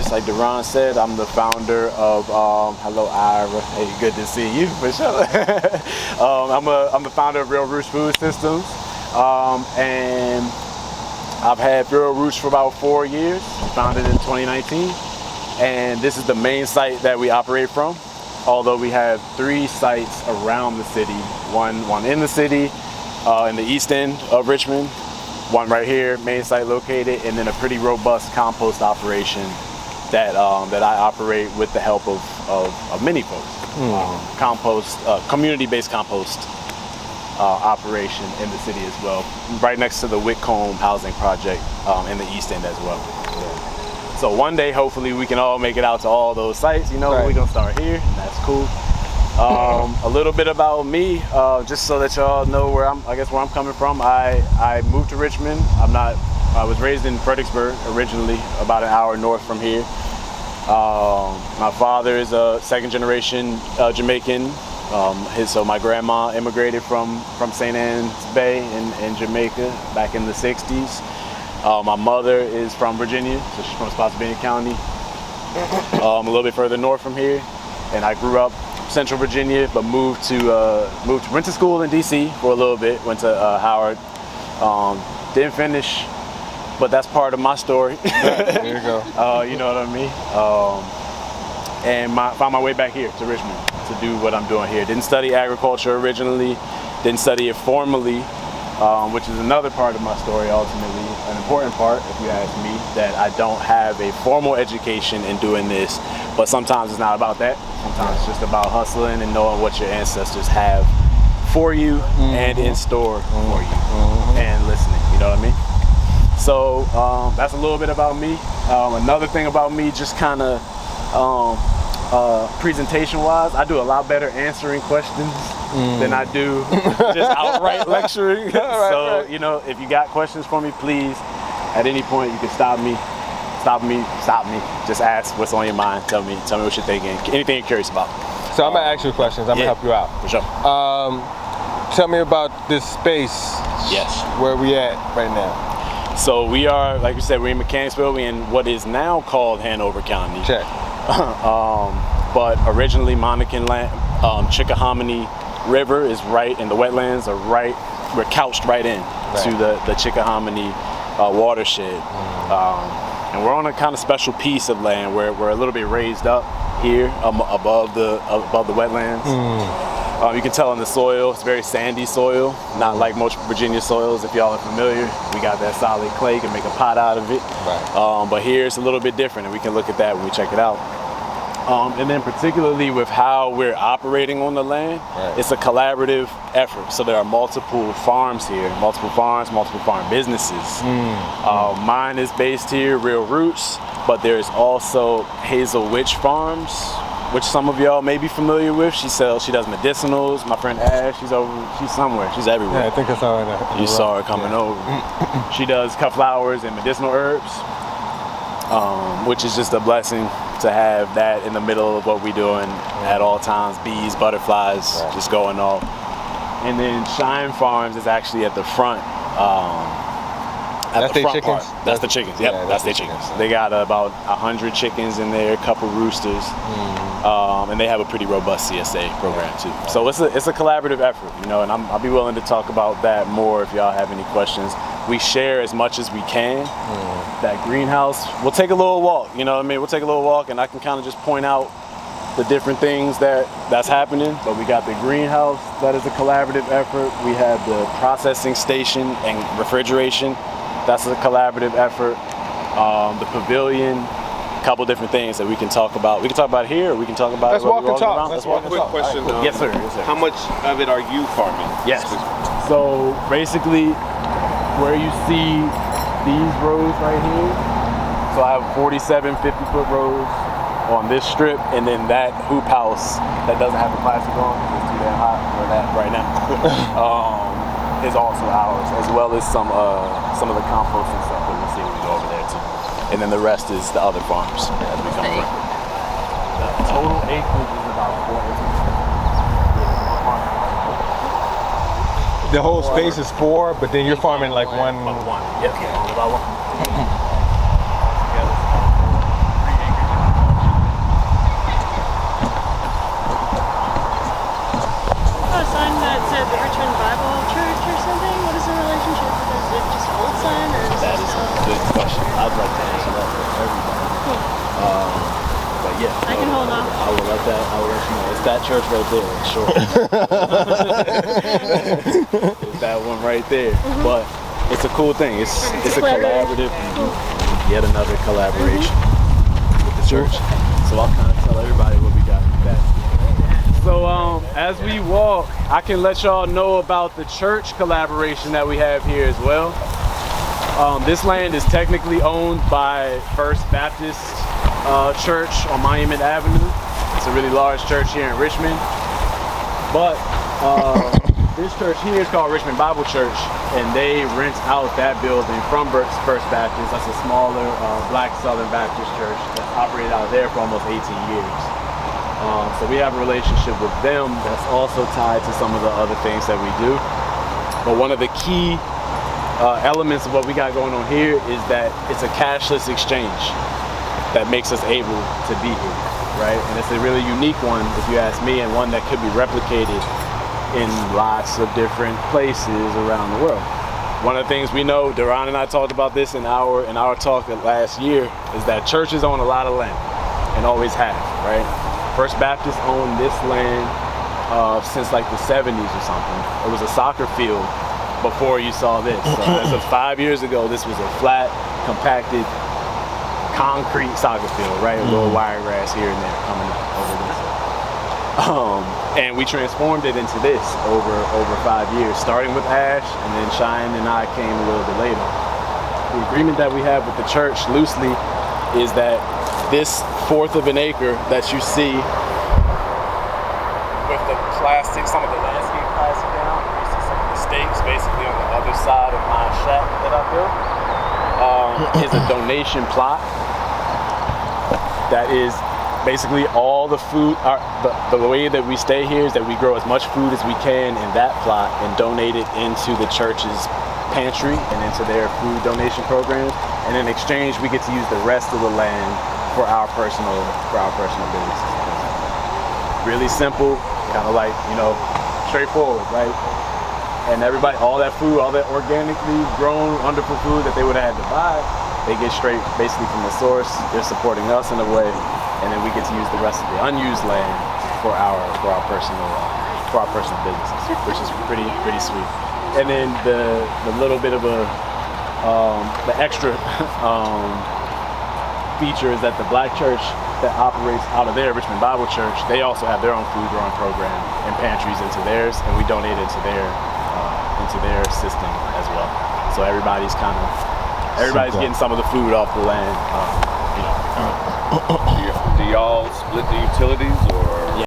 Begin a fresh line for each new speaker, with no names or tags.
years. Like Deron said, I'm the founder of, hello Ira, hey, good to see you for sure. I'm the founder of Real Roots Food Systems, and I've had Real Roots for about 4 years, founded in 2019, and this is the main site that we operate from, although we have 3 sites around the city, one in the city, in the east end of Richmond, one right here, main site located, and then a pretty robust compost operation that I operate with the help of many folks. Compost, community-based compost operation in the city as well, right next to the Whitcomb housing project in the east end as well. Yeah. So one day, hopefully, we can all make it out to all those sites. You know, We're gonna start here, and that's cool. A little bit about me, just so that y'all know where I'm coming from. I moved to Richmond. I was raised in Fredericksburg originally, about an hour north from here. My father is a second generation Jamaican. So my grandma immigrated from St. Ann's Bay in Jamaica back in the 60s. My mother is from Virginia, so she's from Spotsylvania County, a little bit further north from here. And I grew up Central Virginia, but went to school in DC for a little bit, went to Howard, didn't finish, but that's part of my story.
There you go.
You know what I mean? And found my way back here to Richmond to do what I'm doing here. Didn't study agriculture originally, didn't study it formally, which is another part of my story ultimately, an important part if you ask me, that I don't have a formal education in doing this, but sometimes it's not about that. Sometimes it's just about hustling and knowing what your ancestors have for you and in store for you and listening, you know what I mean? So that's a little bit about me. Another thing about me, just kind of presentation wise, I do a lot better answering questions than I do just outright lecturing. You know, if you got questions for me, please, at any point you can stop me. Just ask what's on your mind. Tell me what you're thinking. Anything you're curious about.
So I'm gonna ask you questions. I'm gonna help you out.
For sure.
Tell me about this space.
Yes.
Where we at right now?
So we are, like you said, we're in Mechanicsville. We're in what is now called Hanover County.
Check.
But originally Monacan land, Chickahominy River is right, and the wetlands are right. We're couched right in to the Chickahominy watershed. And we're on a kind of special piece of land where we're a little bit raised up here above the wetlands. You can tell in the soil, it's very sandy soil, not like most Virginia soils. If y'all are familiar, we got that solid clay, can make a pot out of it. But here it's a little bit different, and we can look at that when we check it out. And then particularly with how we're operating on the land, it's a collaborative effort. So there are multiple farms here, multiple farm businesses. Mine is based here, Real Roots, but there's also Hazel Witch Farms, which some of y'all may be familiar with. She does medicinals. My friend Ash, she's somewhere, she's everywhere.
Yeah, I think I saw her.
You saw her coming over. She does cut flowers and medicinal herbs, which is just a blessing to have that in the middle of what we're doing at all times. Bees, butterflies, just going off. And then Shine Farms is actually at the front.
That's their chickens?
That's the chickens, yep, that's their chickens. They got about 100 chickens in there, a couple roosters, and they have a pretty robust CSA program too. So it's a collaborative effort, you know, and I'll be willing to talk about that more if y'all have any questions. We share as much as we can. That greenhouse, we'll take a little walk, you know what I mean? We'll take a little walk and I can kind of just point out the different things that's happening. But we got the greenhouse, that is a collaborative effort. We have the processing station and refrigeration, that's a collaborative effort. The pavilion, a couple different things that we can talk about. We can talk about here, or we can talk about
Let's walk and talk.
Let's walk and talk.
Quick question.
Yes, sir.
How much of it are you farming?
Yes. So basically, where you see these rows right here, so I have 47 50-foot rows on this strip, and then that hoop house that doesn't have the plastic on, it's too damn hot for that right now, is also ours, as well as some of the compost and stuff that we'll see when we go over there too. And then the rest is the other farms as we come around. The total acreage is about 4 acres.
The whole space is 4, but then you're farming like one.
Yep. About one. But yeah,
I can hold off.
I will let you know. It's that church right there, sure. It's that one right there. But it's a cool thing. It's a collaborative, yet another collaboration with the church. So I'll kind of tell everybody what we got with that. So as we walk, I can let y'all know about the church collaboration that we have here as well. This land is technically owned by First Baptist Church on Monument Avenue. It's a really large church here in Richmond. But this church here is called Richmond Bible Church, and they rent out that building from First Baptist. That's a smaller Black Southern Baptist church that's operated out of there for almost 18 years. So we have a relationship with them that's also tied to some of the other things that we do. But one of the key elements of what we got going on here is that it's a cashless exchange that makes us able to be here, right? And it's a really unique one, if you ask me, and one that could be replicated in lots of different places around the world. One of the things we know, Duran and I talked about this in our talk last year, is that churches own a lot of land and always have, right? First Baptist owned this land since like the 70s or something. It was a soccer field before you saw this. So as of 5 years ago, this was a flat, compacted, concrete soccer field, right? A little wiregrass here and there coming up over this. And we transformed it into this over 5 years, starting with Ash, and then Cheyenne and I came a little bit later. The agreement that we have with the church loosely is that this 1/4 of an acre that you see with the plastic, some of the landscape plastic down, you see some of the stakes basically on the other side of my shack that I built, is a donation plot that is basically all the food. The way that we stay here is that we grow as much food as we can in that plot and donate it into the church's pantry and into their food donation programs. And in exchange, we get to use the rest of the land for our personal businesses. Really simple, kind of like, straightforward, right? And everybody, all that food, all that organically grown, wonderful food that they would have had to buy, they get straight basically from the source. They're supporting us in a way, and then we get to use the rest of the unused land for our personal businesses, which is pretty sweet. And then the little bit of the extra feature is that the Black church that operates out of their Richmond Bible Church, they also have their own food growing program and pantries into theirs, and we donate into their system as well. So everybody's getting some of the food off the land.
Do y'all split the utilities, or?